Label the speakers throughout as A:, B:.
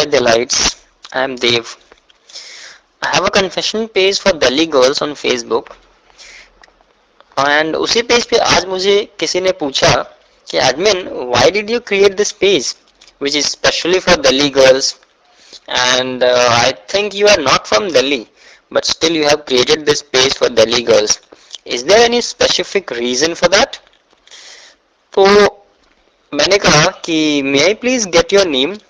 A: Hi Delights, I am Dev. I have a confession page for Delhi girls on Facebook and उसी page पे आज मुझे किसी ने पूछा कि admin, why did you create this page which is specially for Delhi girls and I think you are not from Delhi but still you have created this page for Delhi girls. Is there any specific reason for that? तो मैंने कहा कि may I please get your name?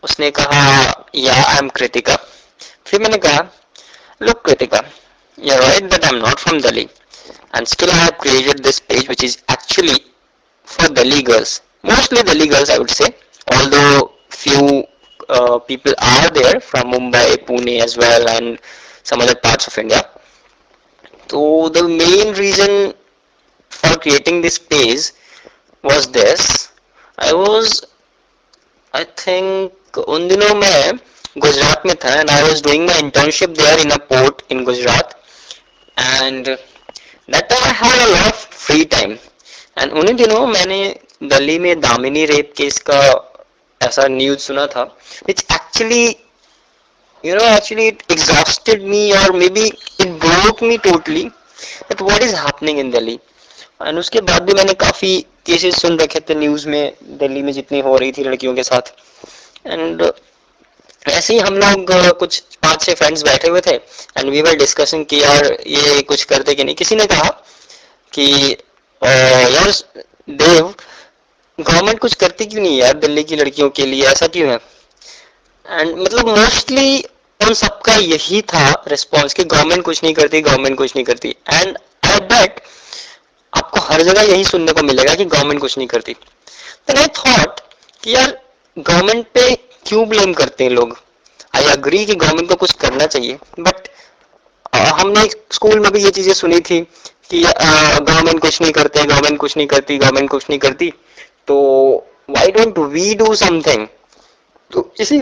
A: उसने कहा या I am Kritika. फिर मैंने कहा look Kritika, you're right that I'm not from Delhi and still I have created this page which is actually for Delhi girls, mostly Delhi girls I would say, although few people are there from Mumbai, Pune as well and some other parts of India. So the main reason for creating this page was this. I was I think उन दिनों मैं गुजरात में था and I was doing my internship there in a port in Gujarat and that time I had a lot of free time and उन्हीं दिनों मैंने दिल्ली में Damini rape case का ऐसा न्यूज़ सुना था which actually it exhausted me or maybe it broke me totally that what is happening in Delhi. And उसके बाद भी मैंने काफी केसेस सुन रखे थे न्यूज में दिल्ली में जितनी हो रही थी लड़कियों के साथ एंड ऐसे ही हम लोग कुछ 5-6 फ्रेंड्स बैठे हुए थे एंड वी वर डिस्कसिंग कि यार ये कुछ करते कि नहीं. किसी ने कहा कि यार देव गवर्नमेंट कुछ करती क्यों नहीं यार दिल्ली की लड़कियों के लिए, ऐसा क्यों है. एंड मतलब मोस्टली उन सबका यही था रिस्पॉन्स कि गवर्नमेंट कुछ नहीं करती, गवर्नमेंट कुछ नहीं करती. एंड आई बेट आपको हर जगह यही सुनने को मिलेगा कि गवर्नमेंट कुछ नहीं करती. देन आई थॉट कि यार गवर्नमेंट पे क्यों ब्लेम करते हैं लोग. आई अग्री कि गवर्नमेंट को कुछ करना चाहिए बट हमने स्कूल में भी ये चीजें सुनी थी कि गवर्नमेंट कुछ नहीं करते, गवर्नमेंट कुछ नहीं करती, गवर्नमेंट कुछ नहीं करती, तो why don't we do something. तो इसी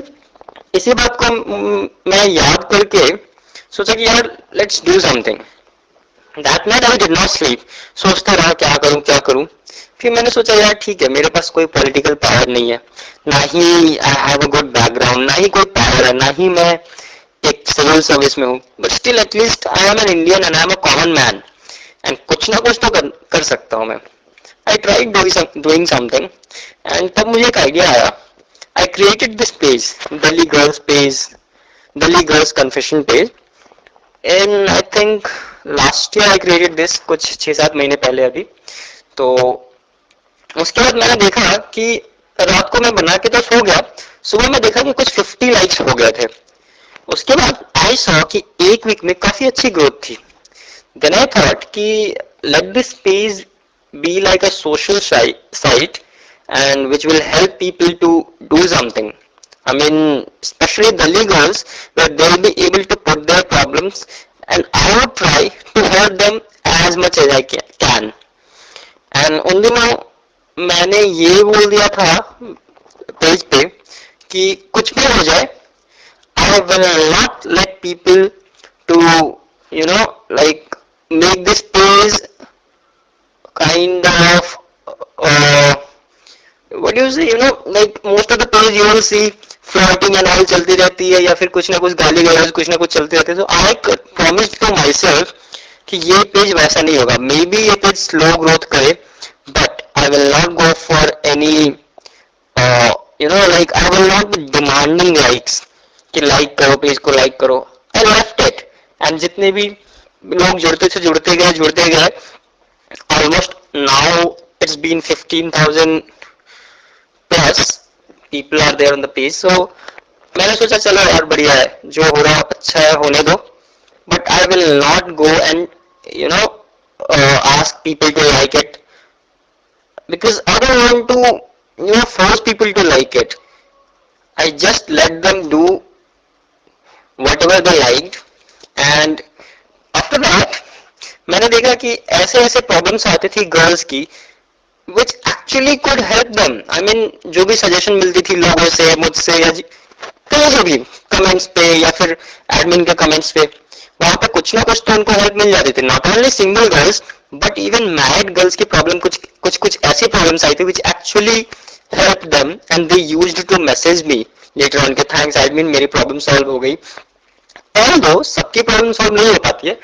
A: इसी बात को मैं याद करके सोचा कि यार let's do something. That night I did not sleep. सोचता रहा क्या करूं क्या करूं. फिर मैंने सोचा यार ठीक है मेरे पास कोई पॉलिटिकल पावर नहीं है, ना ही I have a good background, ना ही कोई पावर है, ना ही मैं एक सिविल सर्विस में हूँ, but still at least I am N Indian and I am a common man and कुछ ना कुछ तो कर सकता हूँ मैं. I tried doing something and तब मुझे एक आइडिया आया. I created this page, Delhi girls confession page. And I think last year I created this, कुछ 6-7 महीने पहले अभी. तो उसके बाद मैंने देखा कि रात को मैं बना के तो सो गया, सुबह में देखा कि कुछ 50 लाइक्स हो गए थे. उसके बाद आई सॉ कि एक वीक में काफी अच्छी ग्रोथ थी. देन आई थॉट कि let this page be like a social site and which will help people to do something. I mean, especially Delhi girls, where they'll be able to put their problems and I would try to help them as much as I can. And उन दिनों मैंने ये बोल दिया था page पे कि कुछ भी हो जाए I will not let people to like make this page kind of uh, what do you say, like most of the page you will see flirting and all चलती रहती है या फिर कुछ ना कुछ गाली गलौज कुछ ना कुछ चलते रहते हैं. तो I promised to myself कि ये पेज वैसा नहीं होगा. मे बी ये पेज स्लो ग्रोथ करे but I will not go for any like I will not be demanding likes कि लाइक करो पेज को, लाइक करो. आई लेफ्ट इट एंड जितने भी लोग जुड़ते गए almost now it's been 15,000 plus people are there on the page. So मैंने सोचा चलो यार बढ़िया है, जो हो रहा है अच्छा है होने दो. But I will not go and ask people to like it because I don't want to force people to like it. I just let them do whatever they liked and after that मैंने देखा कि ऐसे ऐसे problems आती थी girls की which actually could help them. I mean जो भी सजेशन मिलती थी लोगों से, मुझसे या कहीं से भी कमेंट्स पे या फिर एडमिन के कमेंट्स पे, वहां पे कुछ ना कुछ तो उनको हेल्प मिल जाती थी. Not only single girls but even married girls की प्रॉब्लम कुछ ऐसी प्रॉब्लम्स आई थी which actually helped them and they used to message me later on के थैंक्स एडमिन, मेरी प्रॉब्लम सॉल्व हो गई। और दो सबकी प्रॉब्लम सॉल्व नहीं हो पाती है,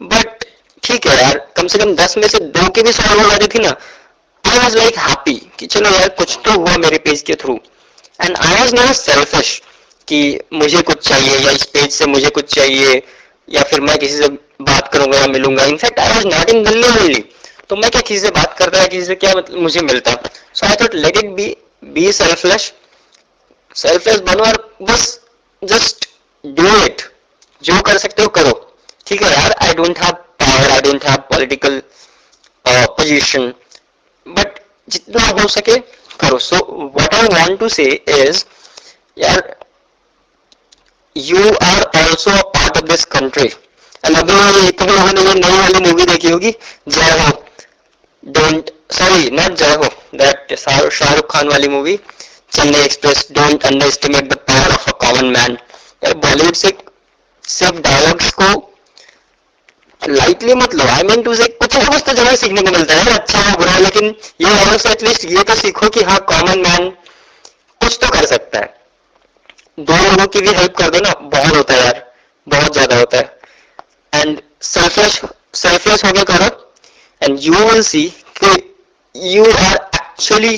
A: बट ठीक है यार, कम से कम 10 में से 2 की भी सॉल्व हो जाती थी ना, आई वॉज लाइक हैप्पी कि चलो यार कुछ तो हुआ मेरे पेज के through. And I was not selfish कि मुझे कुछ चाहिए या इस पेज से मुझे कुछ चाहिए या फिर मैं किसी से बात करूंगा या मिलूंगा। In fact I was not in Delhi only, तो मैं क्या किसी से बात करता है, किसी से क्या मतलब मुझे मिलता। So I thought let it be selfless, selfless बनो और बस जस्ट डू इट, जो कर सकते हो करो। ठीक है यार, I don't have power, I don't have political position, but जितना हो सके करो। So what I want to say is यार, you are also a part of this country. And अभी तुम लोगों ने ये नई वाली मूवी देखी होगी, जय हो, डोंट, सॉरी नॉट जय हो, दैट शाहरुख खान वाली movie Chennai express, don't under estimate the power of a common man. यार बॉलीवुड से सिर्फ डायलॉग्स को लाइटली मत लो, आई मीन टू से कुछ ना कुछ तो जरूर सीखने को मिलता है, अच्छा है बुरा, लेकिन ये ऑल्सो एटलीस्ट ये तो सीखो कि हाँ कॉमन मैन कुछ तो कर सकता है। दो लोगों की भी हेल्प कर दो ना, बहुत होता है यार, बहुत ज्यादा होता है। एंड सेल्फलेस, सेल्फलेस होके करो एंड यू विल सी कि you are actually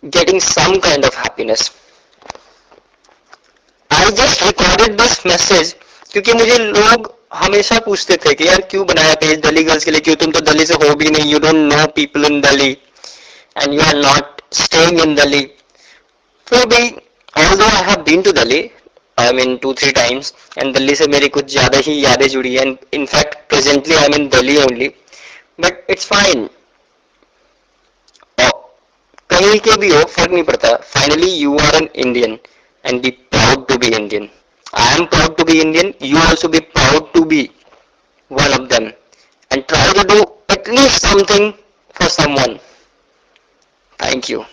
A: getting some kind of happiness. I just recorded this message क्योंकि मुझे लोग हमेशा पूछते थे कि यार क्यों बनाया पेज दिल्ली गर्ल्स के लिए, क्यों, तुम तो दिल्ली से हो भी नहीं, you don't know people in Delhi and you are not staying in Delhi. फिर भी although I have been to Delhi, I mean 2-3 times, and Delhi से मेरी कुछ ज्यादा ही यादें जुड़ी हैं, and in fact presently I'm in Delhi only, but it's fine। कहीं के भी हो फर्क नहीं पड़ता, finally you are an Indian and be proud to be Indian. I am proud to be Indian, you also be proud to be one of them and try to do at least something for someone। Thank you।